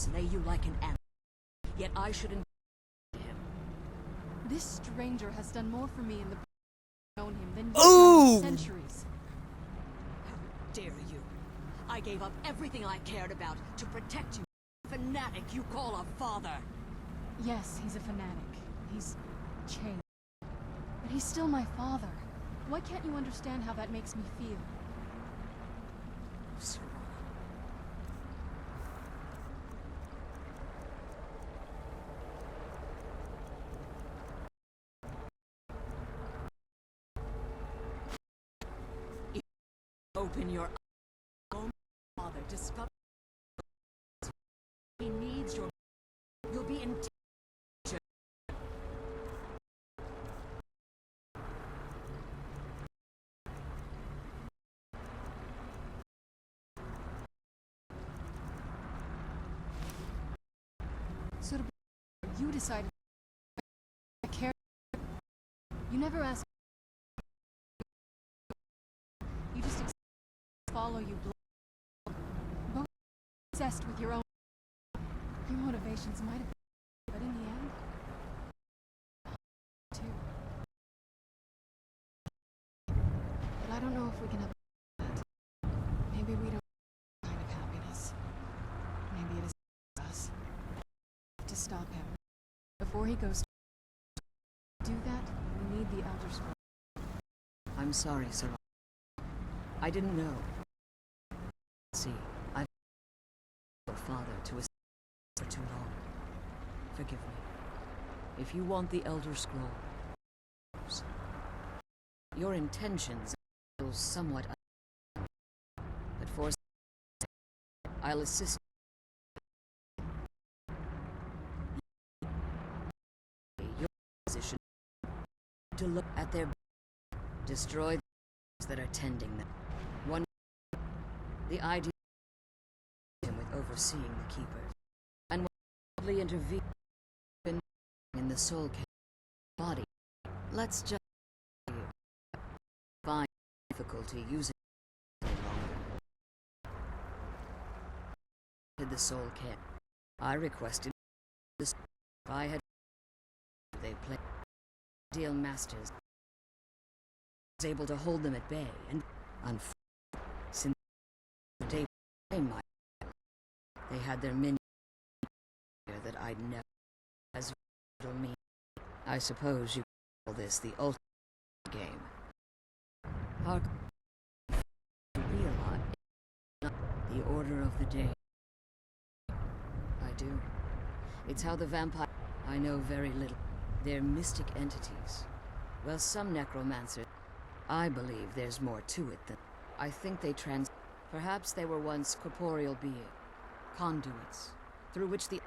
slay you like an animal. Yet I shouldn't him. This stranger has done more for me in the known him than Ooh! you in centuries. How dare you? I gave up everything I cared about to protect you. Fanatic you call a father. Yes, he's a fanatic. He's changed. But he's still my father. Why can't you understand how that makes me feel? Serana. Open your eyes. Father, discover he needs your. You'll be in. So you decided I care. You never asked. You just follow you. Both obsessed with your own. Your motivations might have been, but in the end, too. But I don't know if we can have that. Maybe we don't have kind of happiness. Maybe it is us. To stop him before he goes to do that, we need the Elder Scroll. I'm sorry, Serana. I didn't know. See, I've your father to a for too long. Forgive me. If you want the Elder Scroll, your intentions are somewhat but for I'll assist your position to look at their destroy those that are tending them. One the idea with overseeing the keepers and will intervene in the soul body. Let's just find difficulty using it longer. The soul care. I requested this. If I had they play deal masters was able to hold them at bay, and unfortunately, since the day they had their minion that I'd never as little me. I suppose you call this the ultimate game. Hark to realize the order of the day. I do. It's how the vampire. I know very little. They're mystic entities. Well, some necromancers. I believe there's more to it than. I think they Perhaps they were once corporeal beings, conduits, through which the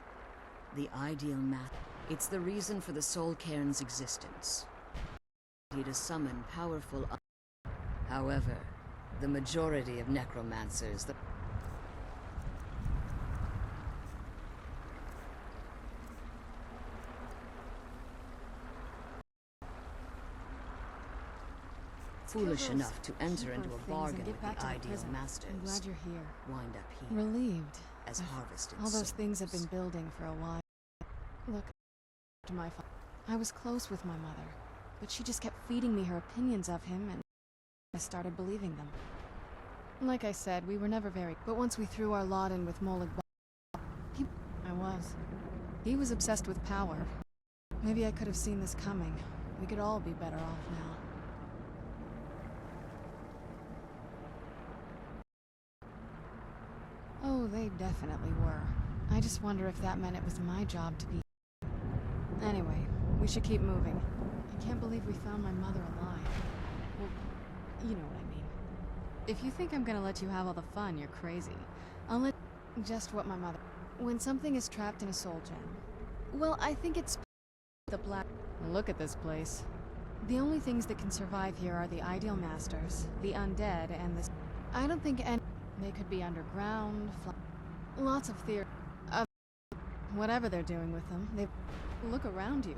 ideal math. It's the reason for the soul cairn's existence. To summon powerful. However, the majority of necromancers. Foolish enough to enter into a bargain with the ideal masters. I'm glad you're here. Wind up here. Relieved. As harvested all those things have souls. been building for a while. Look, to my father. I was close with my mother, but she just kept feeding me her opinions of him, and I started believing them. Like I said, we were never very. But once we threw our lot in with Molag, he was obsessed with power. Maybe I could have seen this coming. We could all be better off now. Oh, they definitely were. I just wonder if that meant it was my job to be. Anyway, we should keep moving. I can't believe we found my mother alive. Well, you know what I mean. If you think I'm gonna let you have all the fun, you're crazy. I'll let just what my mother. When something is trapped in a soul gem. Well, I think it's the black. Look at this place. The only things that can survive here are the ideal masters, the undead, and the. I don't think any. They could be underground, lots of theory. Whatever they're doing with them, they look around you.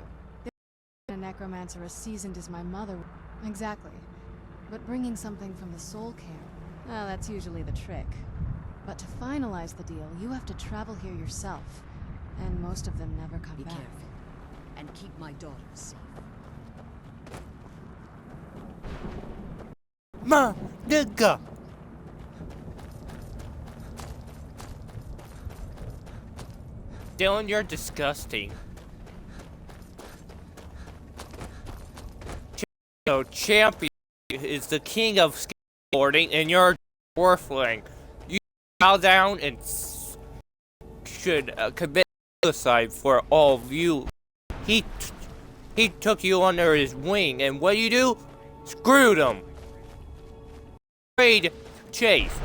A necromancer as seasoned as my mother. Exactly. But bringing something from the soul cairn, well, that's usually the trick. But to finalize the deal, you have to travel here yourself. And most of them never come Be back. careful. And keep my daughter safe. Ma, nigga. Dylan, you're disgusting. Champion is the king of skateboarding, and you're a dwarfling. You bow down and should commit suicide for all of you. He took you under his wing, and what do? Screwed him. Trade Chase.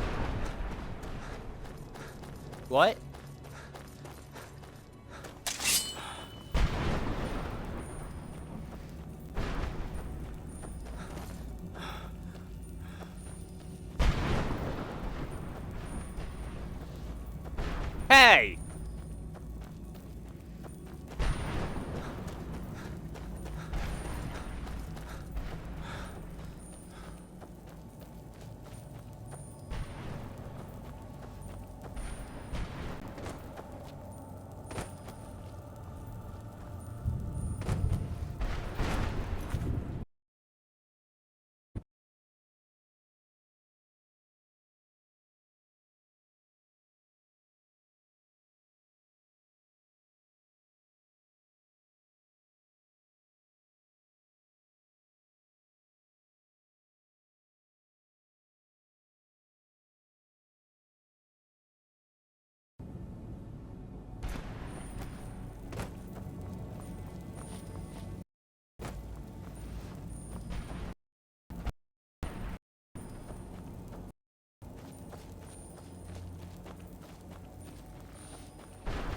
What? Hey!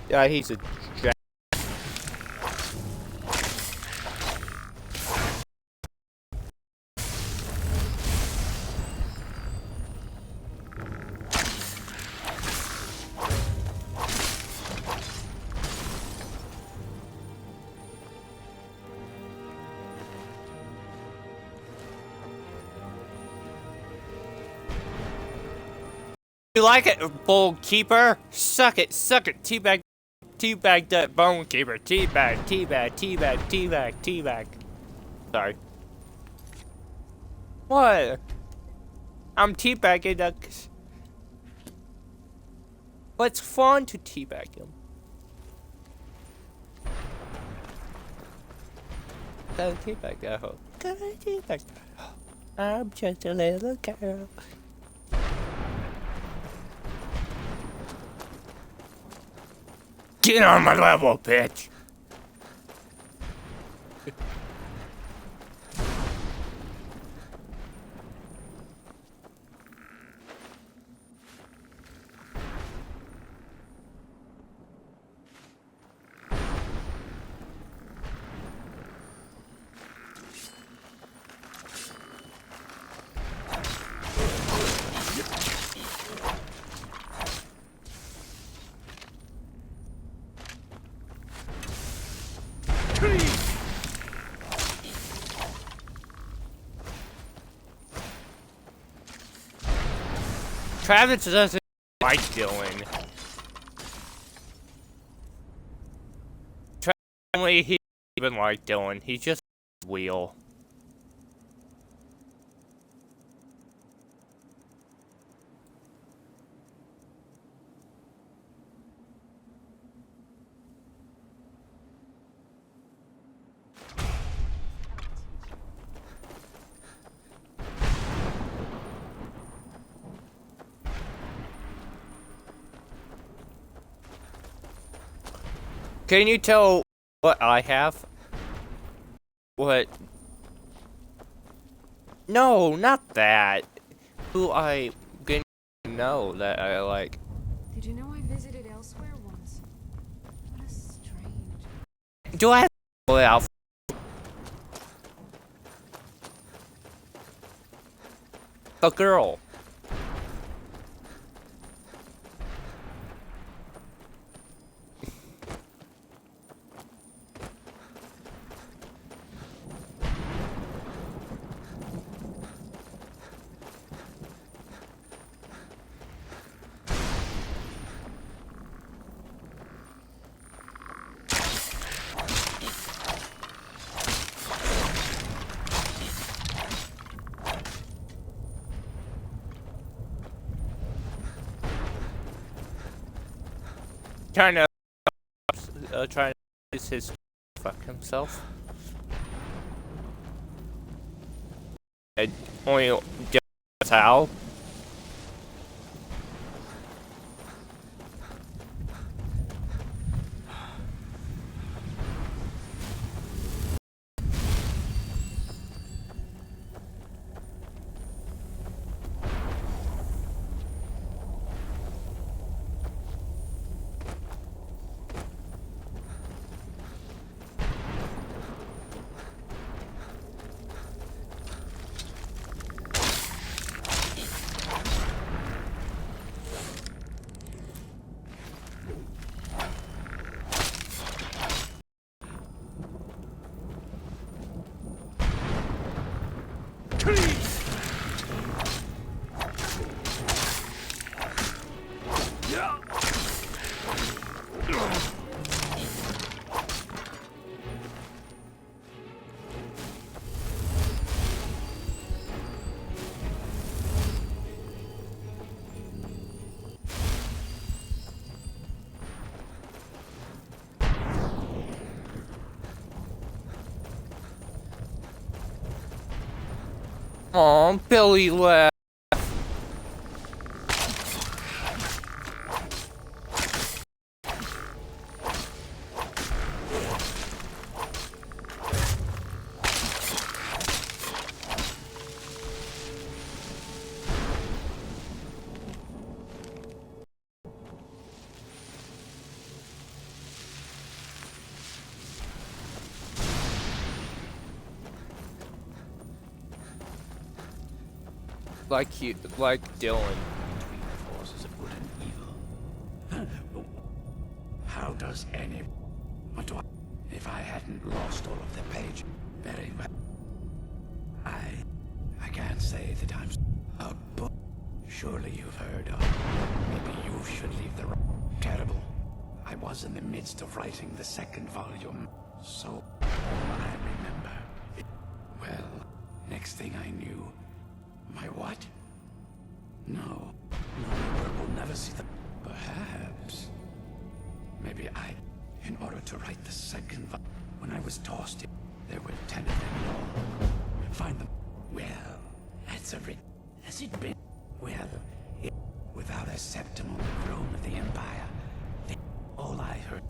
Yeah, he's a jack. You like it, Bold Keeper? Suck it, teabag. Teabag that bone keeper. Teabag. Sorry. What? I'm teabagging that. But it's fun to teabag him. Go teabag that hoe. Go teabag that hoe. I'm just a little girl. Get on my level, bitch! Travis doesn't like Dylan. Travis, he even like Dylan. He's just a wheel. Can you tell what I have? What? No, not that. Who I can know that I like. Did you know I visited elsewhere once? What a strange... Do I have well, a girl? trying to use his fuck himself. And only that's how. Aw, Billy left. Like Dylan. Forces of good and evil. How does any... What do I... If I hadn't lost all of the page... Very well... I can't say that I'm... A book... Surely you've heard of... Maybe you should leave the... Terrible. I was in the midst of writing the second volume. So... All I remember... Well... Next thing I knew... My what? No, we'll never see them. Perhaps. Maybe in order to write the second when I was tossed in, there were 10 of them in all. Find them. Well, that's a has it been? Well, without a septum on the throne of the Empire, all I heard,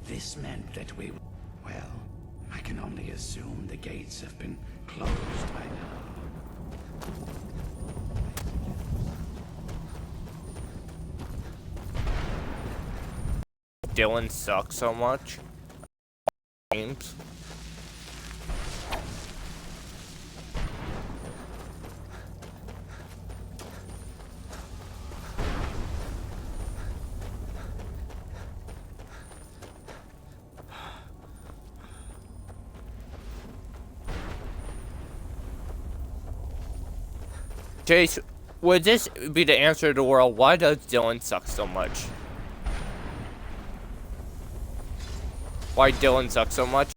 this meant that we, well, I can only assume the gates have been closed by now. Dylan sucks so much. Games. Chase, would this be the answer to the world? Why does Dylan suck so much? Why Dylan sucks so much?